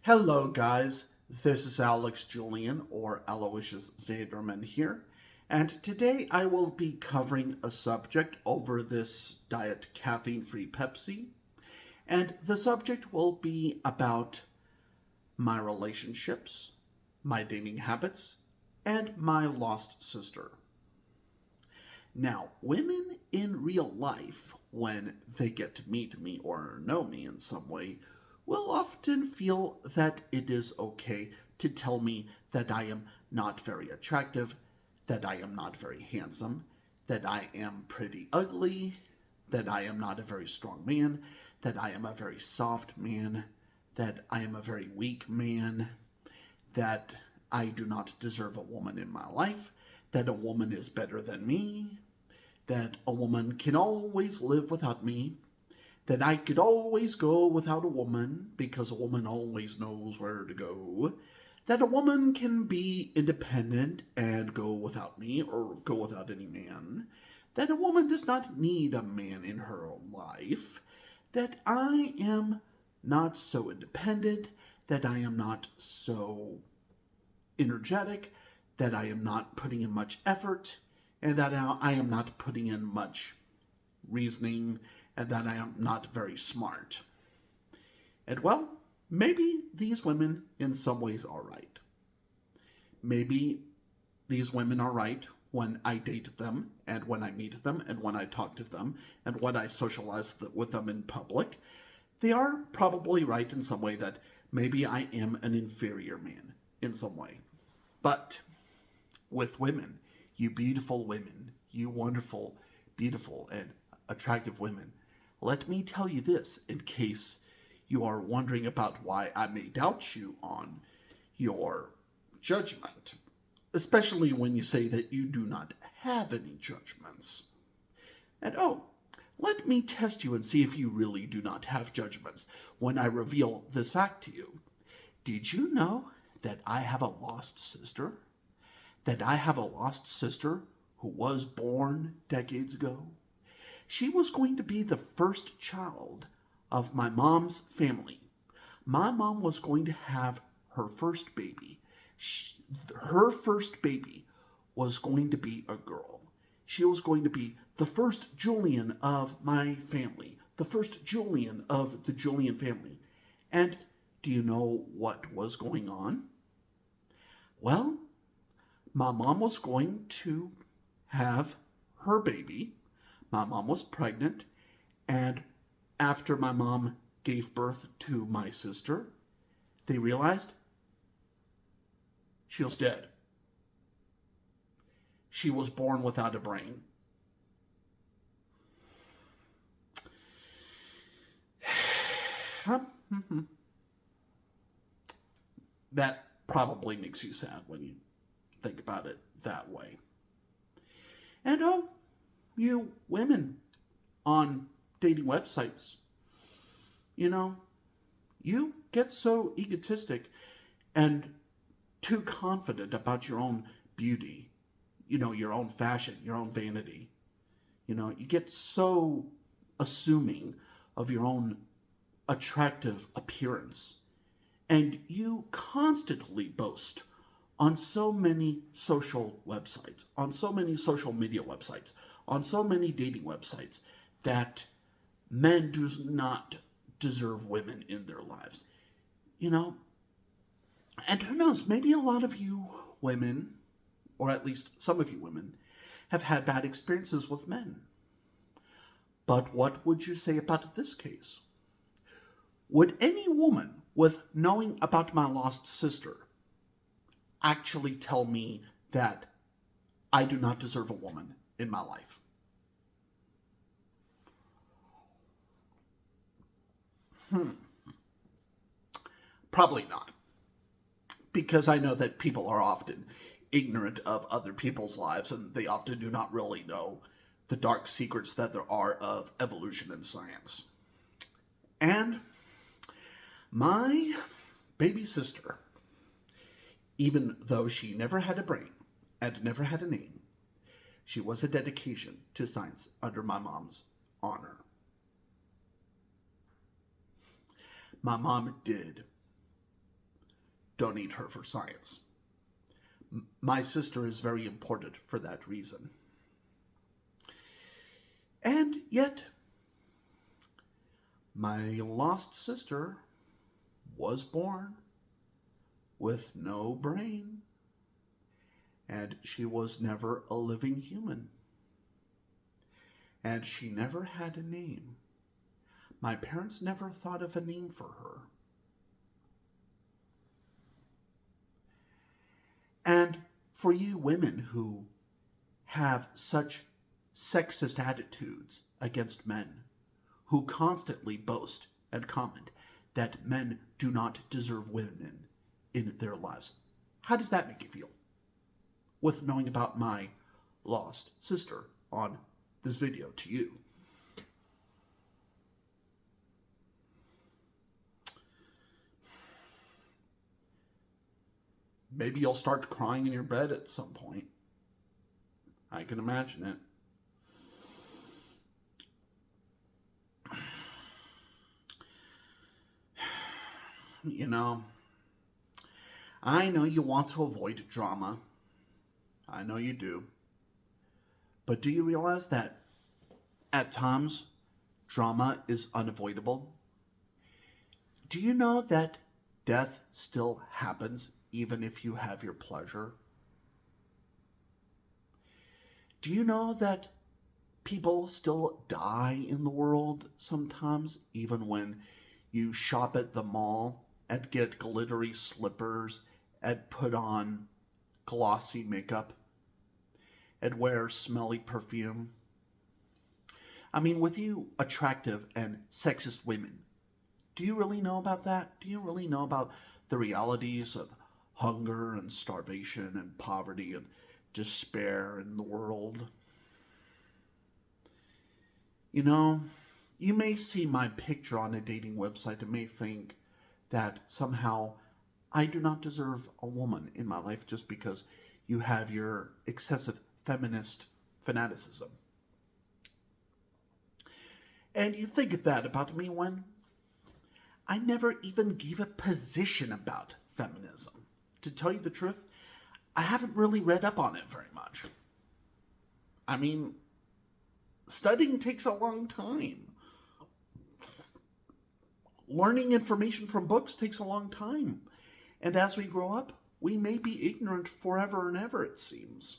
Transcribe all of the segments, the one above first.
Hello, guys. This is Alex Julian, or Aloysius Zaderman here, and today I will be covering a subject over this diet caffeine-free Pepsi, and the subject will be about my relationships, my dating habits, and my lost sister. Now, women in real life, when they get to meet me or know me in some way, will often feel that it is okay to tell me that I am not very attractive, that I am not very handsome, that I am pretty ugly, that I am not a very strong man, that I am a very soft man, that I am a very weak man, that I do not deserve a woman in my life, that a woman is better than me, that a woman can always live without me, that I could always go without a woman because a woman always knows where to go, that a woman can be independent and go without me or go without any man, that a woman does not need a man in her own life, that I am not so independent, that I am not so energetic, that I am not putting in much effort, and that I am not putting in much reasoning, and that I am not very smart. And well, maybe these women in some ways are right. Maybe these women are right when I date them, and when I meet them, and when I talk to them, and when I socialize with them in public. They are probably right in some way that maybe I am an inferior man in some way. But with women, you beautiful women, you wonderful, beautiful, and attractive women, let me tell you this in case you are wondering about why I may doubt you on your judgment, especially when you say that you do not have any judgments. And let me test you and see if you really do not have judgments when I reveal this fact to you. Did you know that I have a lost sister? That I have a lost sister who was born decades ago? She was going to be the first child of my mom's family. My mom was going to have her first baby. Her first baby was going to be a girl. She was going to be the first Julian of my family, the first Julian of the Julian family. And do you know what was going on? Well, my mom was going to have her baby. My mom was pregnant, and after my mom gave birth to my sister, they realized she was dead. She was born without a brain. That probably makes you sad when you think about it that way. And you women on dating websites, you get so egotistic and too confident about your own beauty, your own fashion, your own vanity. You get so assuming of your own attractive appearance, and you constantly boast on so many social websites, on so many social media websites, on so many dating websites, that men do not deserve women in their lives. And who knows, maybe a lot of you women, or at least some of you women, have had bad experiences with men. But what would you say about this case? Would any woman with knowing about my lost sister actually tell me that I do not deserve a woman in my life? Probably not. Because I know that people are often ignorant of other people's lives, and they often do not really know the dark secrets that there are of evolution and science. And my baby sister, even though she never had a brain and never had a name, she was a dedication to science under my mom's honor. My mom did don't need her for science. My sister is very important for that reason. And yet, my lost sister was born with no brain, and she was never a living human. And she never had a name. My parents never thought of a name for her. And for you women who have such sexist attitudes against men, who constantly boast and comment that men do not deserve women in their lives, how does that make you feel? With knowing about my lost sister on this video to you. Maybe you'll start crying in your bed at some point. I can imagine it. You know, I know you want to avoid drama. I know you do. But do you realize that at times drama is unavoidable? Do you know that death still happens even if you have your pleasure? Do you know that people still die in the world sometimes, even when you shop at the mall and get glittery slippers and put on glossy makeup and wear smelly perfume? I mean, with you attractive and sexist women, do you really know about that? Do you really know about the realities of hunger and starvation and poverty and despair in the world? You know, you may see my picture on a dating website and may think that somehow I do not deserve a woman in my life just because you have your excessive feminist fanaticism. And you think that about me when I never even gave a position about feminism. To tell you the truth, I haven't really read up on it very much. I mean, studying takes a long time. Learning information from books takes a long time. And as we grow up, we may be ignorant forever and ever, it seems.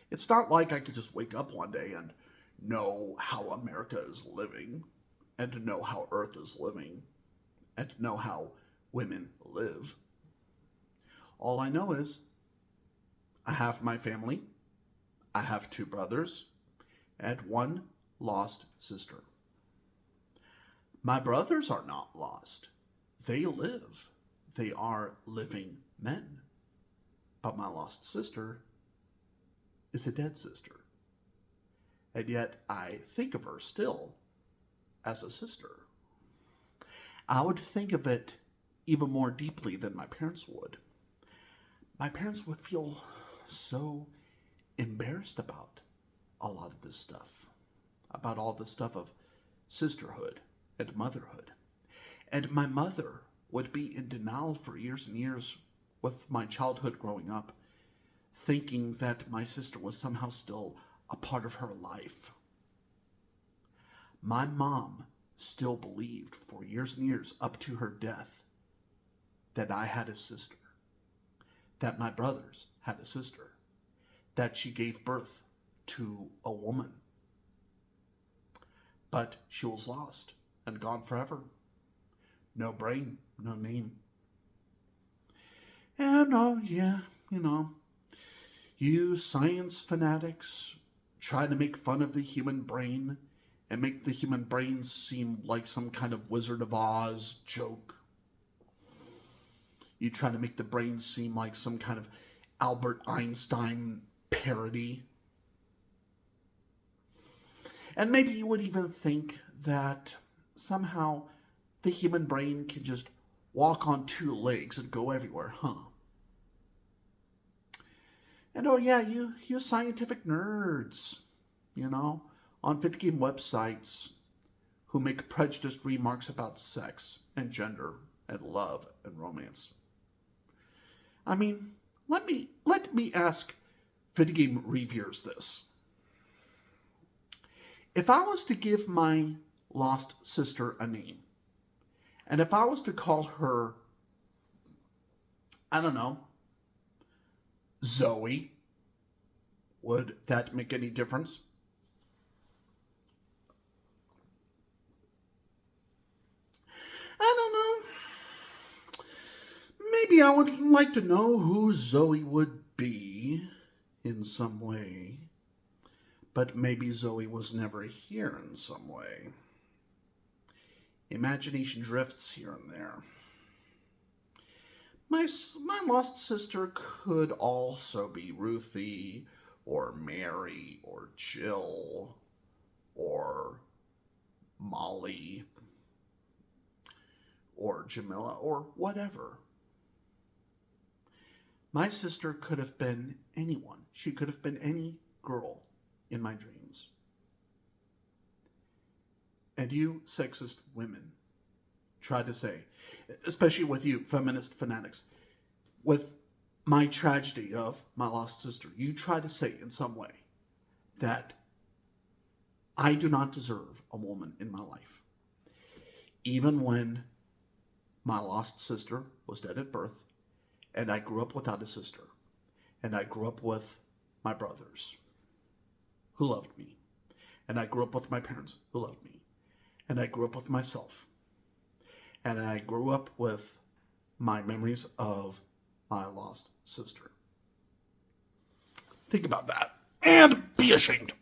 It's not like I could just wake up one day and know how America is living, and to know how Earth is living, and to know how women live. All I know is I have my family, I have 2 brothers, and 1 lost sister. My brothers are not lost. They live. They are living men. But my lost sister is a dead sister. And yet I think of her still as a sister. I would think of it even more deeply than my parents would. My parents would feel so embarrassed about a lot of this stuff, about all this stuff of sisterhood and motherhood. And my mother would be in denial for years and years with my childhood growing up, thinking that my sister was somehow still a part of her life. My mom still believed for years and years up to her death that I had a sister, that my brothers had a sister, that she gave birth to a woman. But she was lost and gone forever. No brain, no name. And you science fanatics try to make fun of the human brain and make the human brain seem like some kind of Wizard of Oz joke. You try to make the brain seem like some kind of Albert Einstein parody. And maybe you would even think that somehow the human brain can just walk on 2 legs and go everywhere, huh? And you scientific nerds, on video game websites who make prejudiced remarks about sex and gender and love and romance. I mean, let me ask video game reviewers this. If I was to give my lost sister a name, and if I was to call her, I don't know, Zoe, would that make any difference? I don't know. Maybe I would like to know who Zoe would be in some way. But maybe Zoe was never here in some way. Imagination drifts here and there. My lost sister could also be Ruthie, or Mary, or Jill, or Molly, or Jamila, or whatever. My sister could have been anyone. She could have been any girl in my dreams. And you sexist women try to say, especially with you feminist fanatics, with my tragedy of my lost sister, you try to say in some way that I do not deserve a woman in my life. Even when my lost sister was dead at birth, and I grew up without a sister, and I grew up with my brothers who loved me, and I grew up with my parents who loved me, and I grew up with myself, and I grew up with my memories of my lost sister. Think about that, and be ashamed.